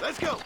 Let's go.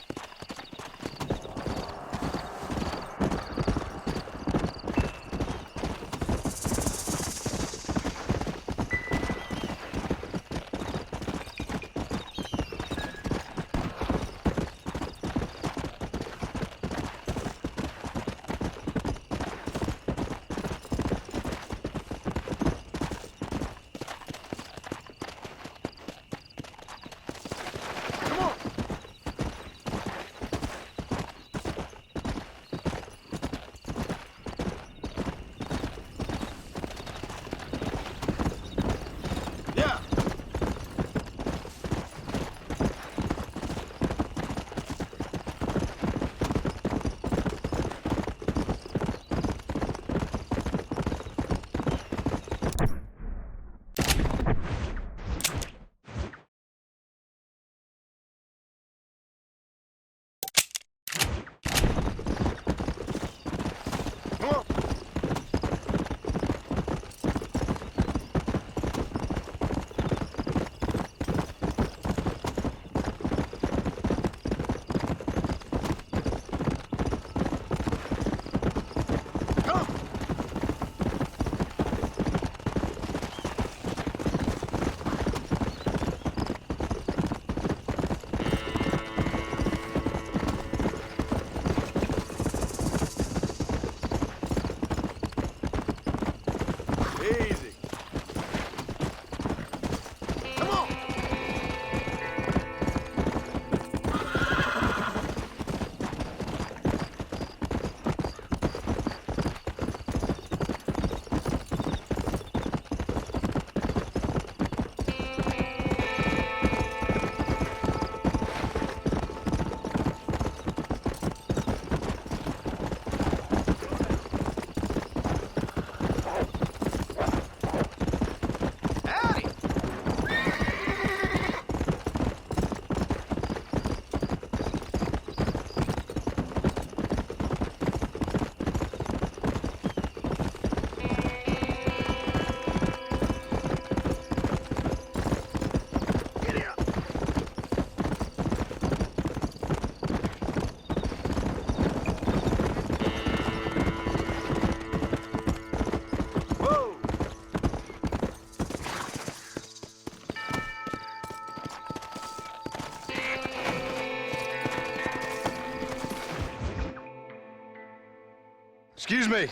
Excuse me.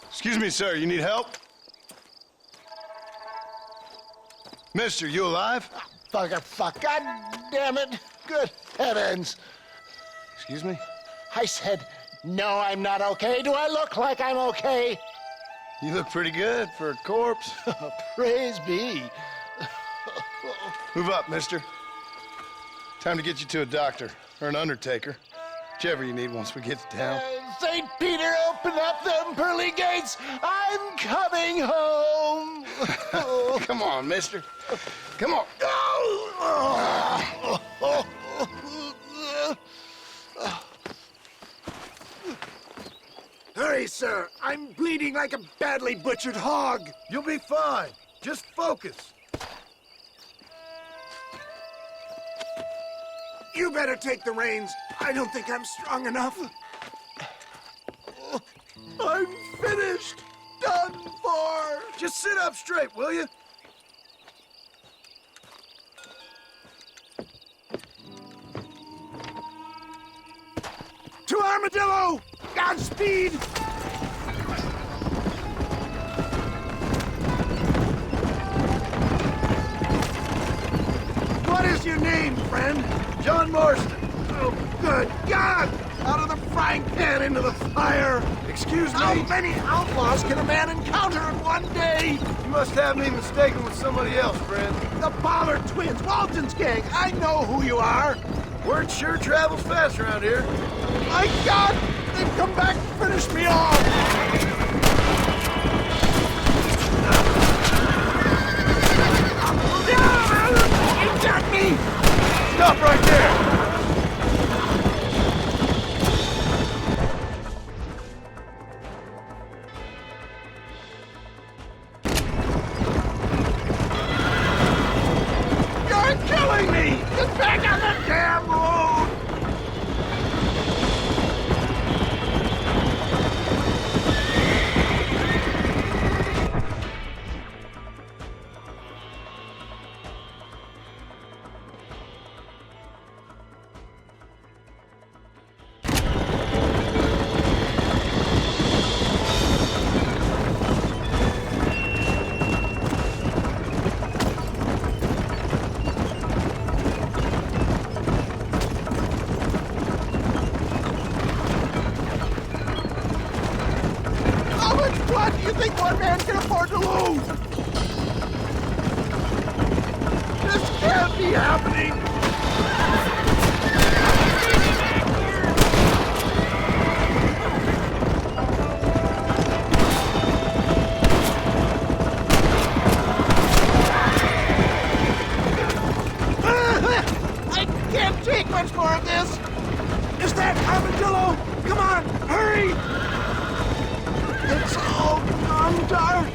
Excuse me, sir. You need help? Mister, you alive? Fuck. God damn it. Good heavens. Excuse me? I said, no, I'm not okay. Do I look like I'm okay? You look pretty good for a corpse. Praise be. Move up, mister. Time to get you to a doctor or an undertaker. Whichever you need once we get to town. St. Peter, open up them pearly gates. I'm coming home. Come on, mister. Come on. Hurry, sir. I'm bleeding like a badly butchered hog. You'll be fine. Just focus. You better take the reins. I don't think I'm strong enough. I'm finished. Done for. Just sit up straight, will you? To Armadillo! Godspeed! What is your name, friend? John Marston. Oh, good God! Out of the frying pan into the fire! Excuse me? How many outlaws can a man encounter in one day? You must have me mistaken with somebody else, friend. The Pollard twins, Walton's gang. I know who you are. Word sure travels fast around here. My God! They've come back and finished me off! You got me! Stop right there! You're killing me! Get one man can afford to lose! This can't be happening! I can't take much more of this! Is that Armadillo? Come on, hurry! It's all gone dark!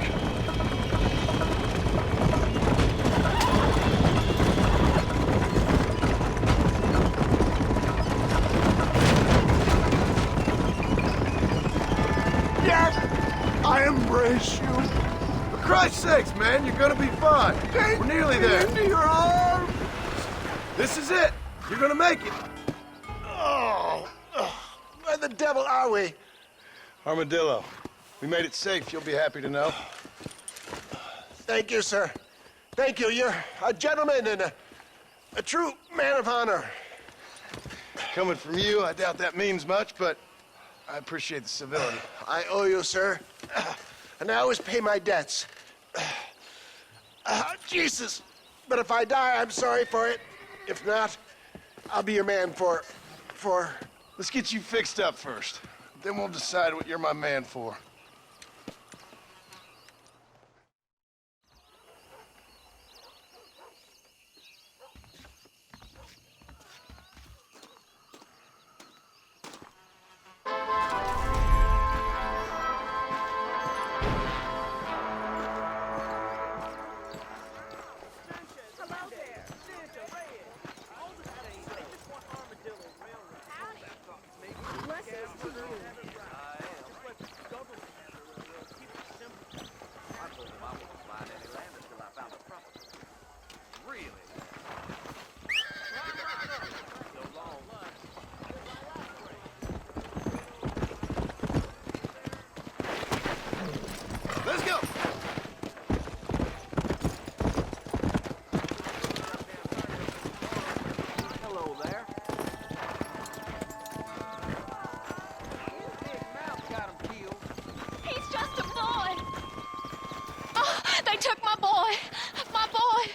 Yes! I embrace you! For Christ's sakes, man, you're gonna be fine. Take We're nearly me there. into your arms! This is it. You're gonna make it. Oh, where the devil are we? Armadillo, we made it safe. You'll be happy to know. Thank you, sir. Thank you. You're a gentleman and a true man of honor. Coming from you, I doubt that means much, but I appreciate the civility. I owe you, sir. And I always pay my debts. Jesus. But if I die, I'm sorry for it. If not, I'll be your man for... Let's get you fixed up first. Then we'll decide what you're my man for. Let's go! Hello there. His big mouth got him killed. He's just a boy. Oh, they took my boy. My boy.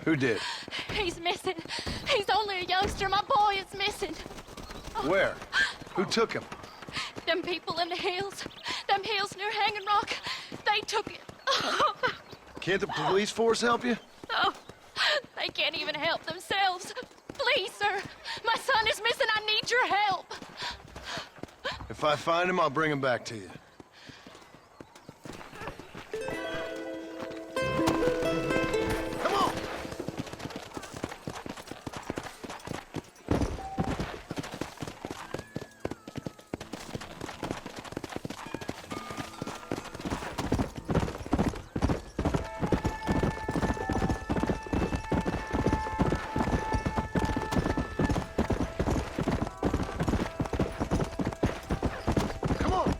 Who did? He's missing. He's only a youngster. My boy is missing. Where? Who took him? Them people in the hills. Them hills near Hanging Rock. They took it. Can't the police force help you? Oh, they can't even help themselves. Please, sir. My son is missing. I need your help. If I find him, I'll bring him back to you. Come on! Come on!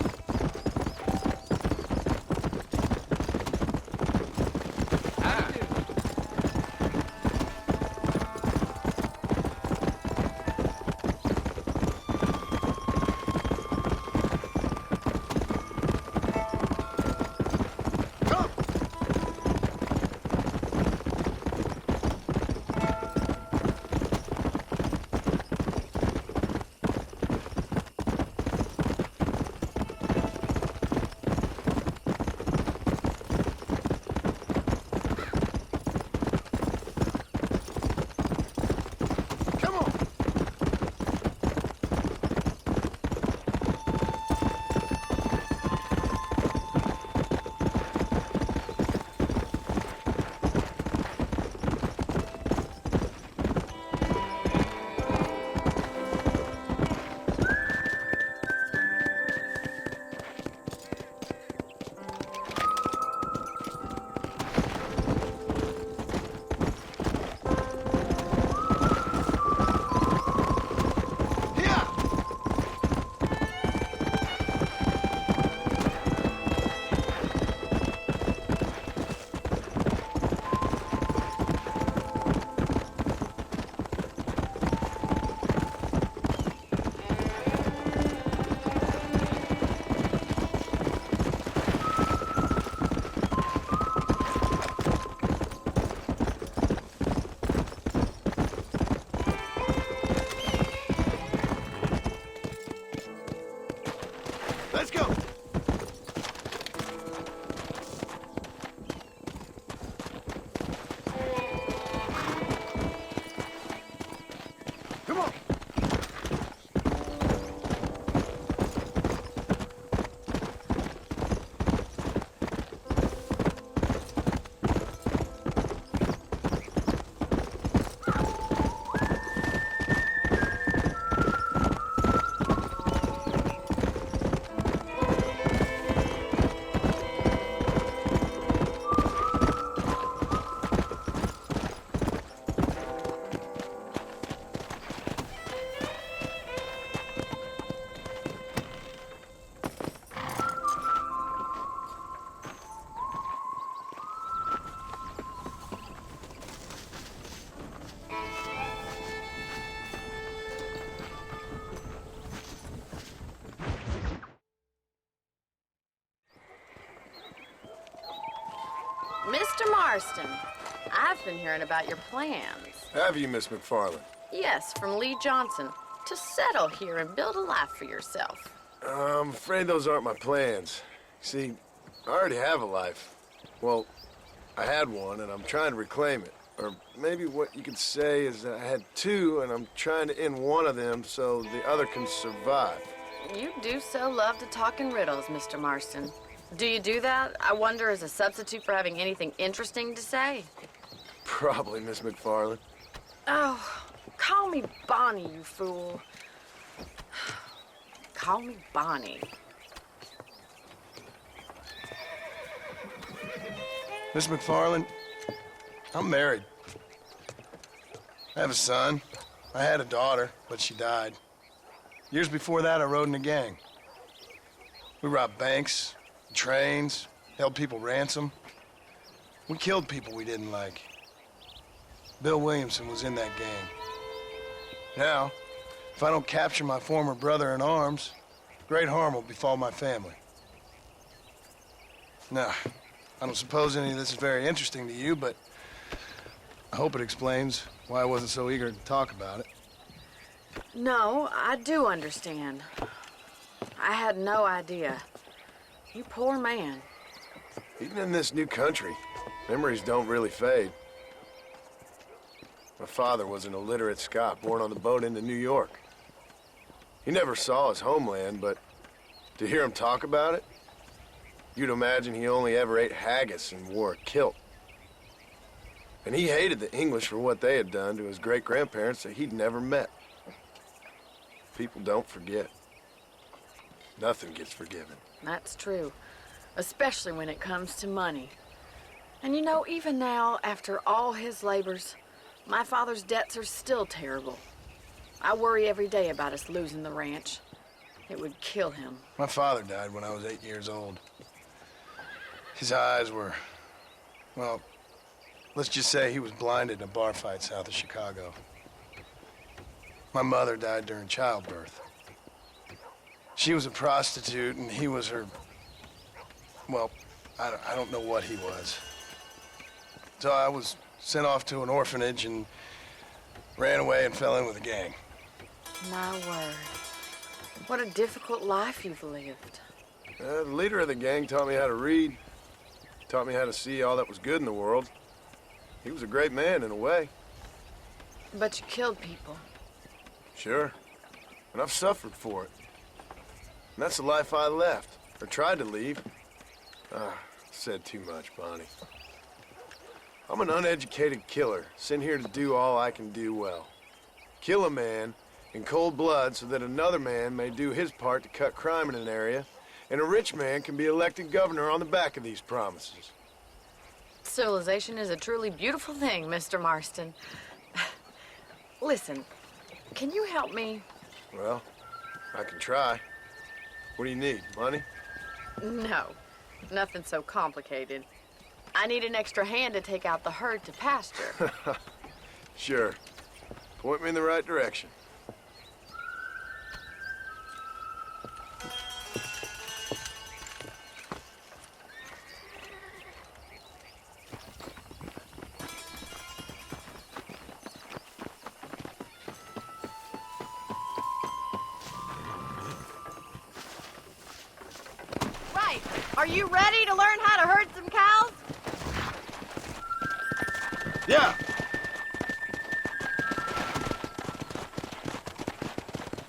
Marston, I've been hearing about your plans. Have you, Miss McFarland? Yes, from Lee Johnson, to settle here and build a life for yourself. I'm afraid those aren't my plans. See, I already have a life. Well, I had one, and I'm trying to reclaim it. Or maybe what you could say is that I had two, and I'm trying to end one of them so the other can survive. You do so love to talk in riddles, Mr. Marston. Do you do that, I wonder, as a substitute for having anything interesting to say? Probably, Miss McFarland. Oh, call me Bonnie, you fool. Call me Bonnie. Miss McFarland, I'm married. I have a son. I had a daughter, but she died. Years before that, I rode in a gang. We robbed banks, trains, held people ransom. We killed people we didn't like. Bill Williamson was in that gang. Now, if I don't capture my former brother in arms, great harm will befall my family. Now, I don't suppose any of this is very interesting to you, but I hope it explains why I wasn't so eager to talk about it. No, I do understand. I had no idea. You poor man. Even in this new country, memories don't really fade. My father was an illiterate Scot born on the boat into New York. He never saw his homeland, but to hear him talk about it, you'd imagine he only ever ate haggis and wore a kilt. And he hated the English for what they had done to his great-grandparents that he'd never met. People don't forget. Nothing gets forgiven. That's true, especially when it comes to money. And you know, even now, after all his labors, my father's debts are still terrible. I worry every day about us losing the ranch. It would kill him. My father died when I was 8 years old. His eyes were, well, let's just say he was blinded in a bar fight south of Chicago. My mother died during childbirth. She was a prostitute, and he was her, well, I don't know what he was. So I was sent off to an orphanage and ran away and fell in with a gang. My word. What a difficult life you've lived. The leader of the gang taught me how to read, taught me how to see all that was good in the world. He was a great man in a way. But you killed people. Sure. And I've suffered for it. And that's the life I left, or tried to leave. Said too much, Bonnie. I'm an uneducated killer, sent here to do all I can do well. Kill a man in cold blood so that another man may do his part to cut crime in an area, and a rich man can be elected governor on the back of these promises. Civilization is a truly beautiful thing, Mr. Marston. Listen, can you help me? Well, I can try. What do you need, money? No, nothing so complicated. I need an extra hand to take out the herd to pasture. Sure. Point me in the right direction. Right. Are you ready to learn how to herd some cows? Yeah.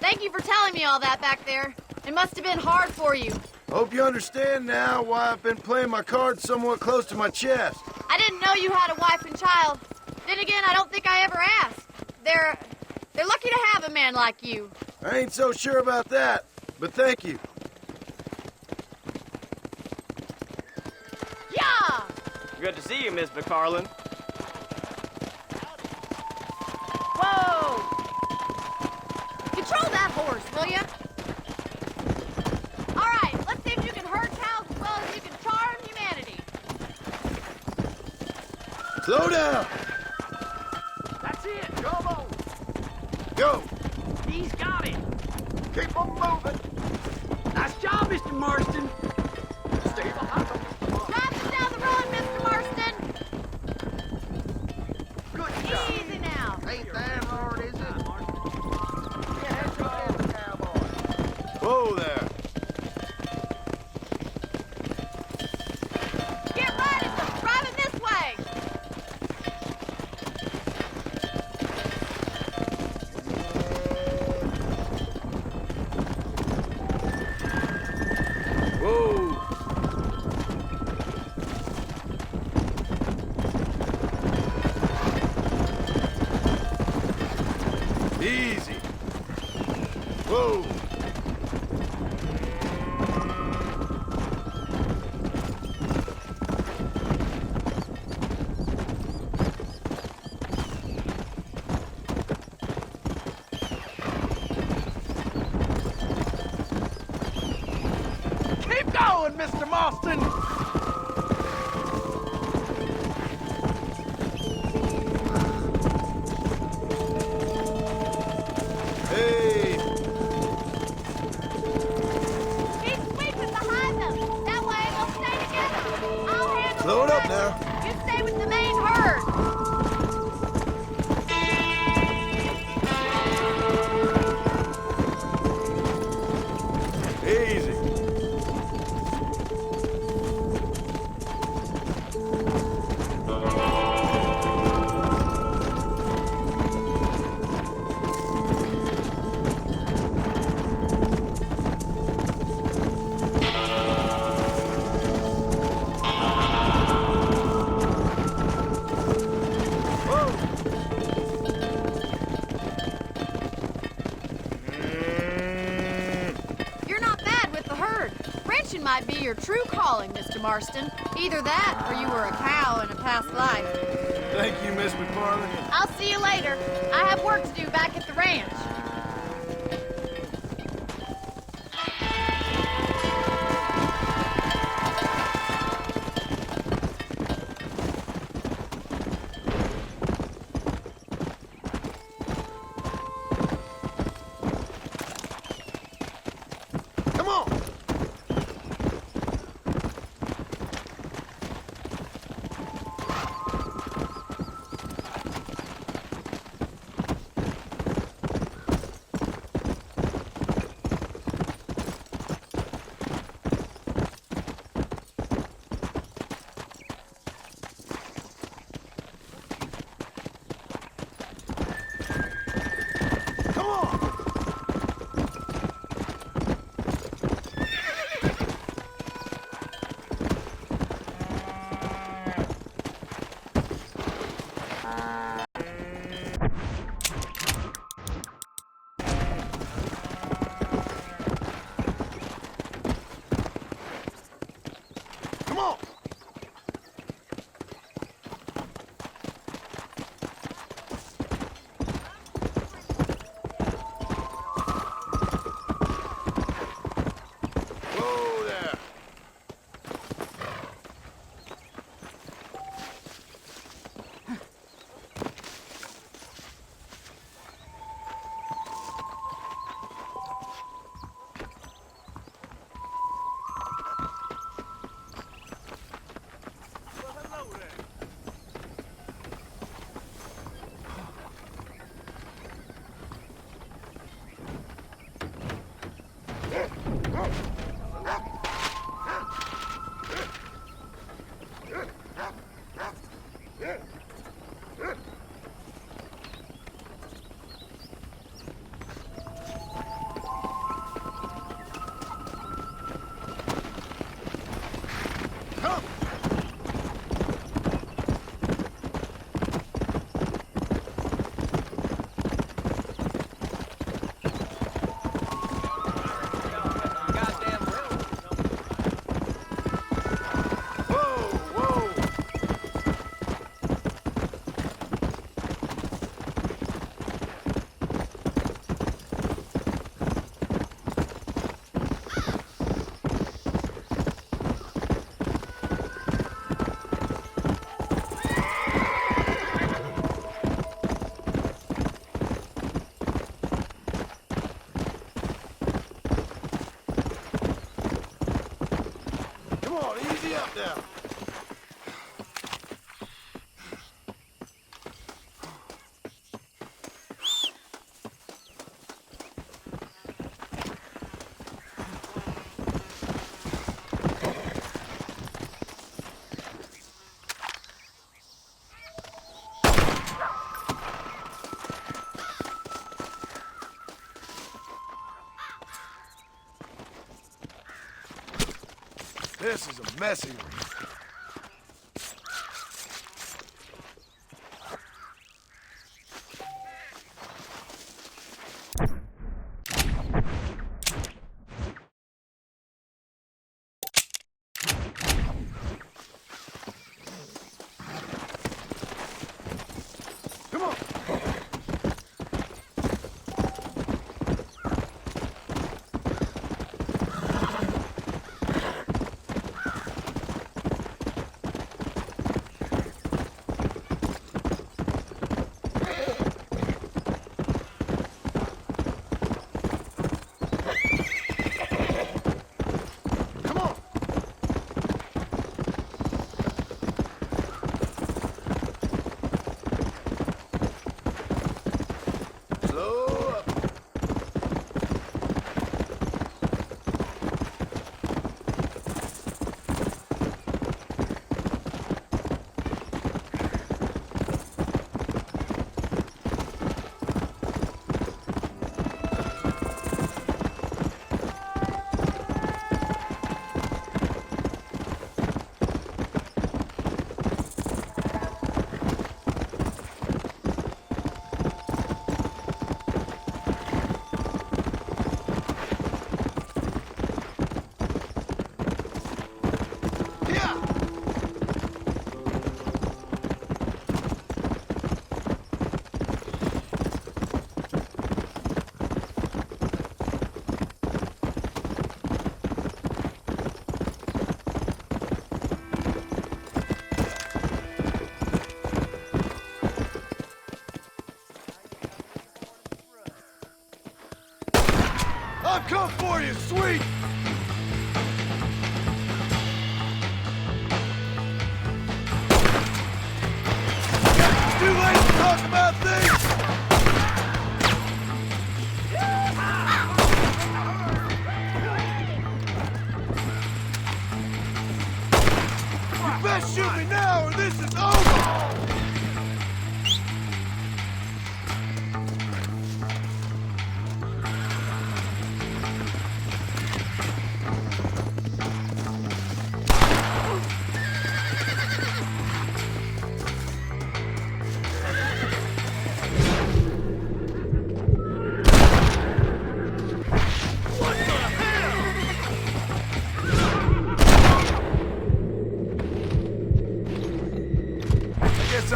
Thank you for telling me all that back there. It must have been hard for you. Hope you understand now why I've been playing my cards somewhat close to my chest. I didn't know you had a wife and child. Then again, I don't think I ever asked. They're lucky to have a man like you. I ain't so sure about that, but thank you. Yeah! Good to see you, Miss McFarland. Whoa! Control that horse, will ya? All right, let's see if you can herd cows as well as you can charm humanity. Slow down. That's it. Come on. Go. He's got it. Keep on moving. Nice job, Mr. Marston. Stay behind him, Mr. Marston. Drive us down the road, Mr. Marston. Ain't that hard, is it? Yeah, that's what it is, cowboy. Whoa there. Get right at them! Driving this way! Whoa. Easy. Whoa. Keep going, Mr. Marston! Hey. Keep sweeping behind them! That way they'll stay together! I'll handle Slow it the up rest. now. You stay with the main herd! Easy. You're not bad with the herd. Ranching might be your true calling, Mr. Marston. Either that, or you were a cow in a past life. Thank you, Miss McFarland. I'll see you later. I have work to do back at the ranch. Come on. This is a messy one. I'll come for you, sweet! Too late to talk about things! You best shoot me now or this is over!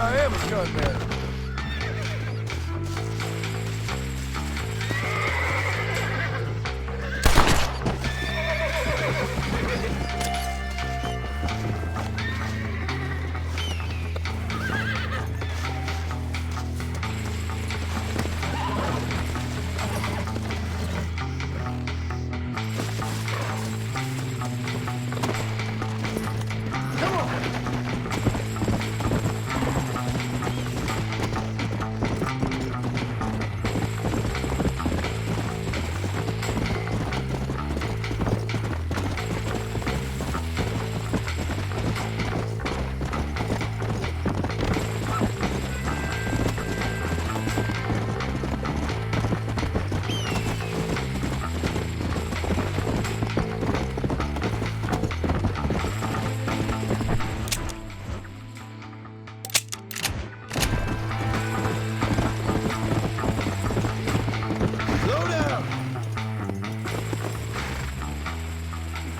I am a gunman.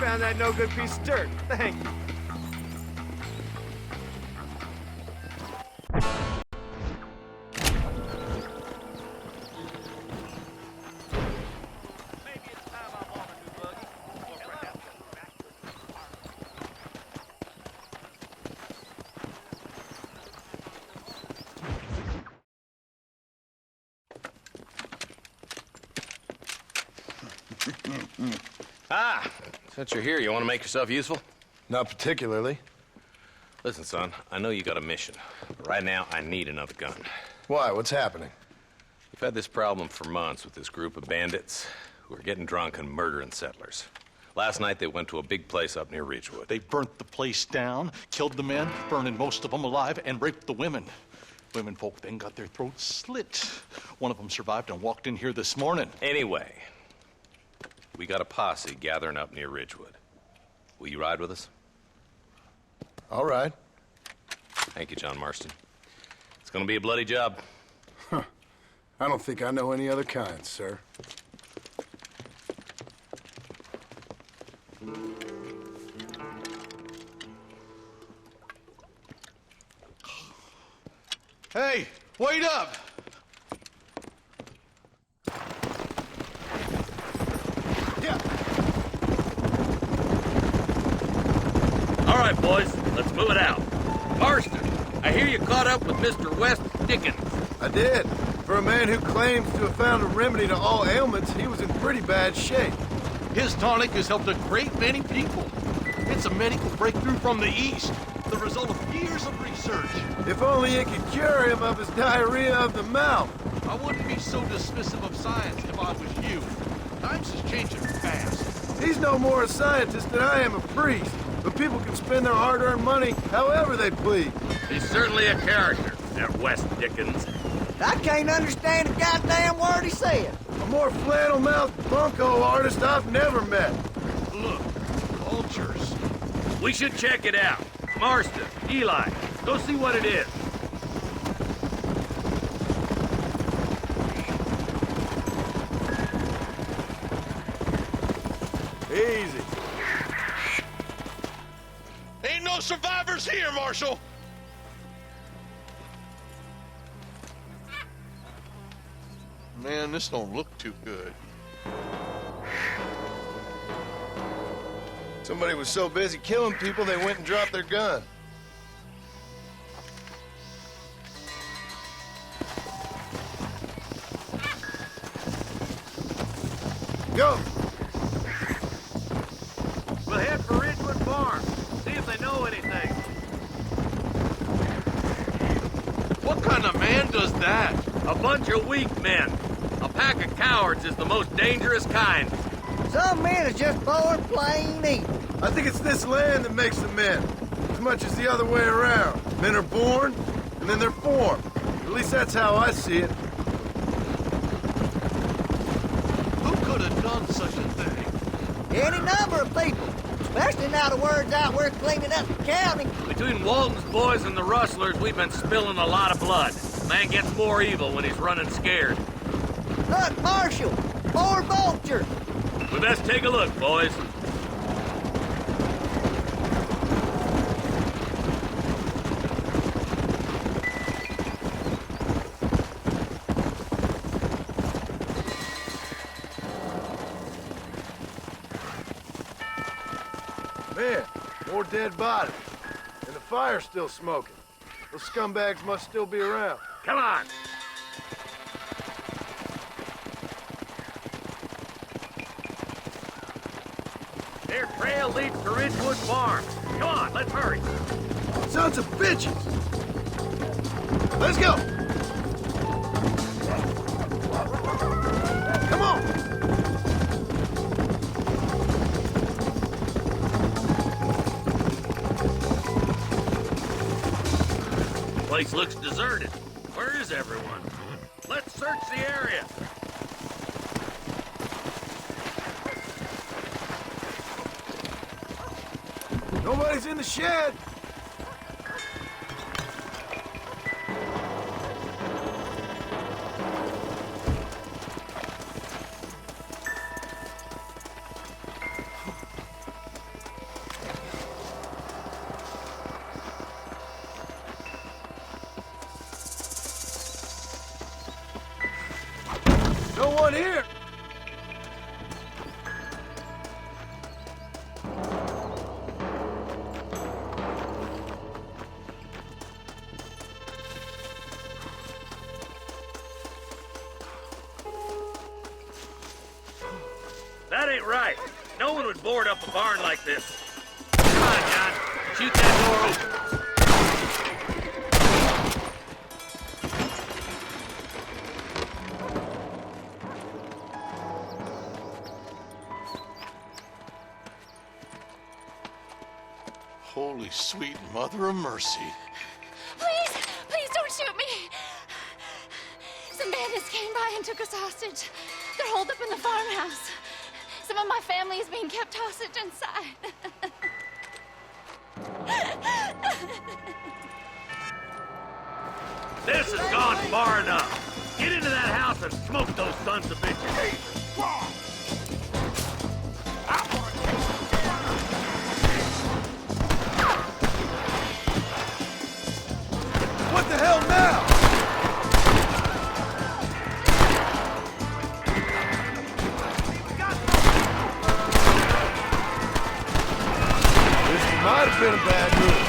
Found that no good piece of dirt. Thank you. Ah, since you're here, you want to make yourself useful? Not particularly. Listen, son, I know you got a mission, but right now I need another gun. Why? What's happening? We've had this problem for months with this group of bandits who are getting drunk and murdering settlers. Last night they went to a big place up near Ridgewood. They burnt the place down, killed the men, burning most of them alive, and raped the women. Women folk then got their throats slit. One of them survived and walked in here this morning. Anyway, we got a posse gathering up near Ridgewood. Will you ride with us? All right. Thank you, John Marston. It's gonna be a bloody job. I don't think I know any other kind, sir. Hey, wait up! All right, boys, let's move it out. Marston, I hear you caught up with Mr. West Dickens. I did. For a man who claims to have found a remedy to all ailments, he was in pretty bad shape. His tonic has helped a great many people. It's a medical breakthrough from the East, the result of years of research. If only it could cure him of his diarrhea of the mouth. I wouldn't be so dismissive of science if I was you. Times is changing fast. He's no more a scientist than I am a priest. But people can spend their hard-earned money however they please. He's certainly a character, that West Dickens. I can't understand a goddamn word he said. A more flannel-mouthed bunco artist I've never met. Look, vultures. We should check it out. Marston, Eli, go see what it is. Easy. Ain't no survivors here, Marshal! Man, this don't look too good. Somebody was so busy killing people, they went and dropped their gun. Go! We'll head for Ridgewood Farm. See if they know anything. What kind of man does that? A bunch of weak men. A pack of cowards is the most dangerous kind. Some men is just born plain evil. I think it's this land that makes them men, as much as the other way around. Men are born, and then they're formed. At least that's how I see it. Who could have done such a thing? Any number of people, especially now the word's out we're cleaning up the county. Between Walton's boys and the rustlers, we've been spilling a lot of blood. Man gets more evil when he's running scared. Look, Marshal, more vultures. We best take a look, boys. Man, more dead bodies. And the fire's still smoking. Those scumbags must still be around. Come on. Their trail leads to Ridgewood Farm. Come on, let's hurry. Sons of bitches! Let's go! Come on! Place looks deserted. Where is everyone? Let's search the area. Nobody's in the shed! No one here! That ain't right. No one would board up a barn like this. Come on, John. Shoot that door open. Holy sweet mother of mercy. Please, please don't shoot me. Some bandits came by and took us hostage. They're holed up in the farmhouse. Some of my family is being kept hostage inside. This has gone far enough. Get into that house and smoke those sons of bitches. What the hell now? This might have been a bad move.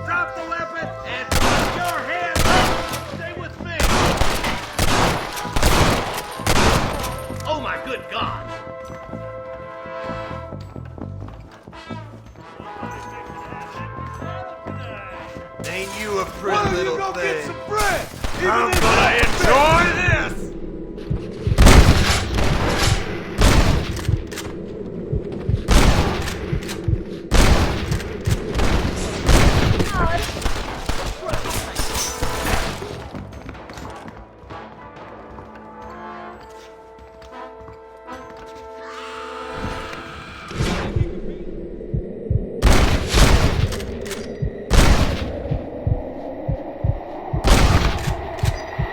Drop the weapon and put your hands up! Stay with me! Oh my good God! Ain't you a pretty little Go thing? get some bread! I'm gonna enjoy this!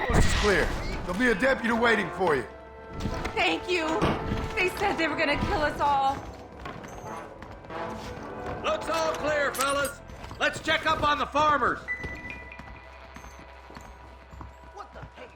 Coast is clear. There'll be a deputy waiting for you. Thank you. They said they were gonna kill us all. Looks all clear, fellas. Let's check up on the farmers. What the heck?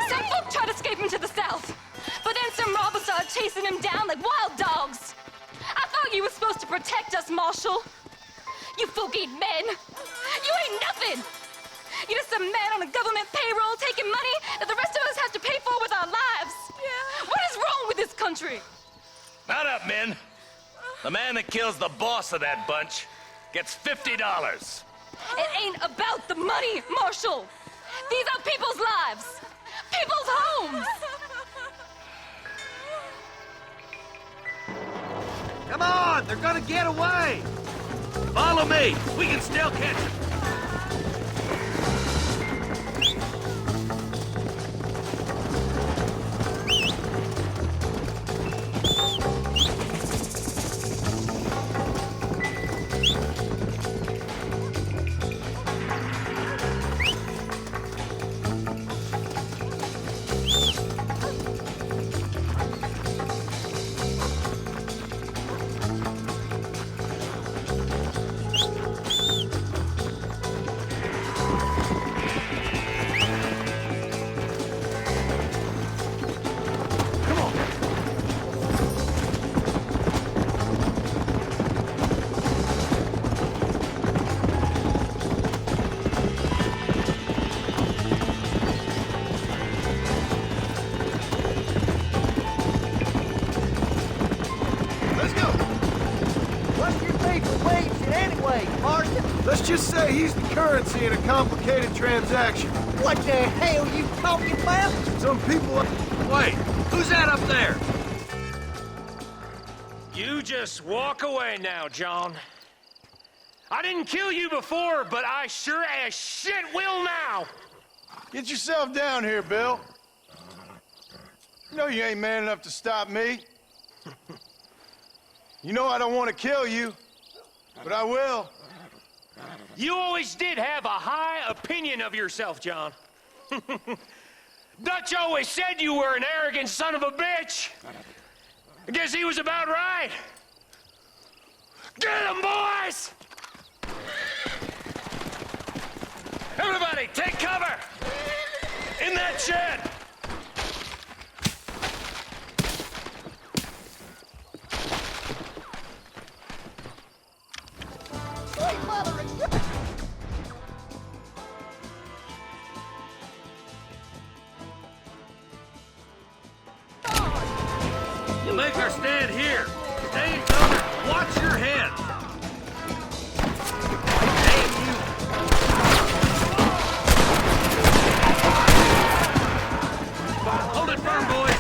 Some folk tried escaping to the south, but then some robbers started chasing him down like wild dogs. I thought you were supposed to protect us, Marshal. You folk ain't men. You ain't nothing. You're just a man on a government payroll taking money that the rest of us have to pay for with our lives. Yeah. What is wrong with this country? Mount up, men. The man that kills the boss of that bunch gets $50. It ain't about the money, Marshal. These are people's lives, people's homes. Come on, they're gonna get away. Follow me. We can still catch them. Let's just say he's the currency in a complicated transaction. What the hell you talking about? Some people... Wait, who's that up there? You just walk away now, John. I didn't kill you before, but I sure as shit will now. Get yourself down here, Bill. You know you ain't man enough to stop me. You know I don't want to kill you, but I will. You always did have a high opinion of yourself, John. Dutch always said you were an arrogant son of a bitch. I guess he was about right. Get him, boys! Everybody, take cover! In that shed! weather and... We'll make our stand here. Stay in cover. Watch your head. Hey, you. Hold it firm, boys.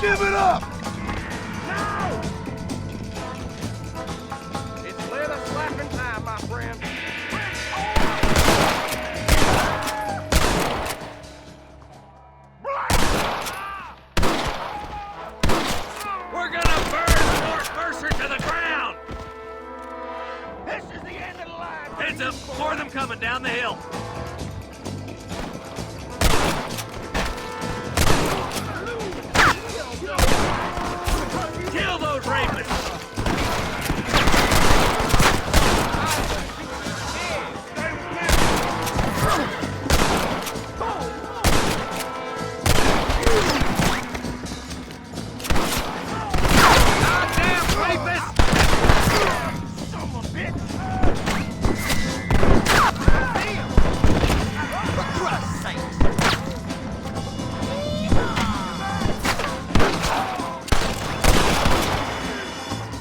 Give it up! It's leather slapping time, my friend. We're gonna burn Fort Mercer to the ground! This is the end of the line. Heads up, more of them coming down the hill. Kill those rapists! Goddamn rapists! Son of a bitch! For Christ's sake!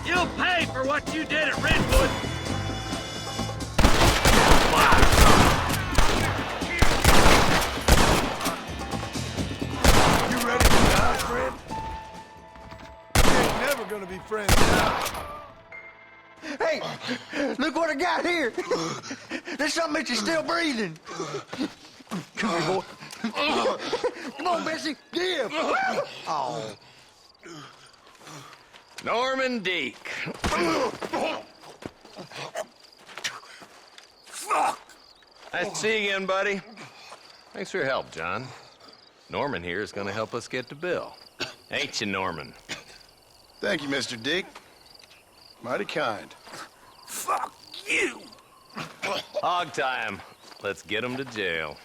You'll pay for what you did at Ridgewood! You ready to die, friend? We ain't never gonna be friends now. Hey! Look what I got here! There's something that you're still breathing! Come here, boy. Come on, Bessie, give! Oh. Norman Deek. Fuck! Nice to see you again, buddy. Thanks for your help, John. Norman here is going to help us get to Bill. Ain't you, Norman? Thank you, Mr. Dick. Mighty kind. Fuck you! Hog time. Let's get him to jail.